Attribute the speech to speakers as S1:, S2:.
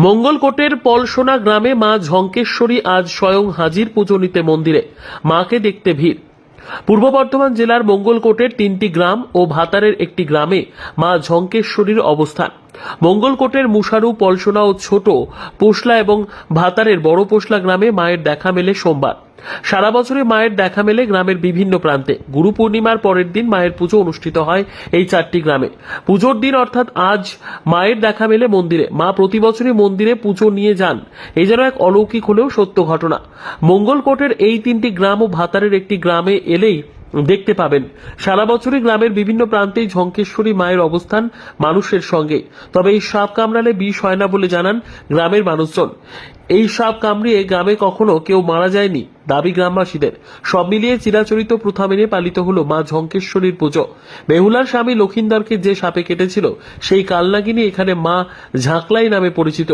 S1: মঙ্গলকোটের পলসোনা গ্রামে মা ঝঙ্কেশ্বরী আজ স্বয়ং হাজির পুজো নিতে মন্দিরে। মাকে দেখতে ভিড়। পূর্ব বর্ধমান জেলার মঙ্গলকোটের 3টি গ্রাম ও ভাতারের একটি গ্রামে মা ঝঙ্কেশ্বরীর অবস্থান। মঙ্গলকোটের মুশারু, পলসোনা ও ছোট পোশলা এবং ভাতারের বড় পোশলা গ্রামে মায়ের দেখা মেলে সোমবার। সারা বছরে মায়ের দেখা মেলে গ্রামের বিভিন্ন প্রান্তে। গুরু পূর্ণিমার পরের দিন মায়ের পুজো অনুষ্ঠিত হয় এই 4টি গ্রামে। পুজোর দিন অর্থাৎ আজ মায়ের দেখা মেলে মন্দিরে। মা প্রতি বছরই মন্দিরে পুজো নিয়ে যান। এই যেন এক অলৌকিক হলেও সত্য ঘটনা। মঙ্গলকোটের এই 3টি গ্রাম ও ভাতারের একটি গ্রামে এলেই দেখতে পাবেন সারা বছরই গ্রামের বিভিন্ন প্রান্তেই ঝঙ্কেশ্বরী মায়ের অবস্থান মানুষের সঙ্গে। তবে এই সাপ কামড়ালে বিষ হয় না বলে জানান গ্রামের মানুষজন। এই সাপ কামড়িয়ে গ্রামে কখনো কেউ মারা যায়নি দাবি গ্রামবাসীদের। সব মিলিয়ে চিরাচরিত প্রথা মেনে পালিত হলো মা ঝঙ্কেশ্বরীর পুজো। বেহুলার স্বামী লক্ষিন্দরকে যে সাপে কেটেছিল সেই কালনাগিনী এখানে মা ঝাঁকলাই নামে পরিচিত।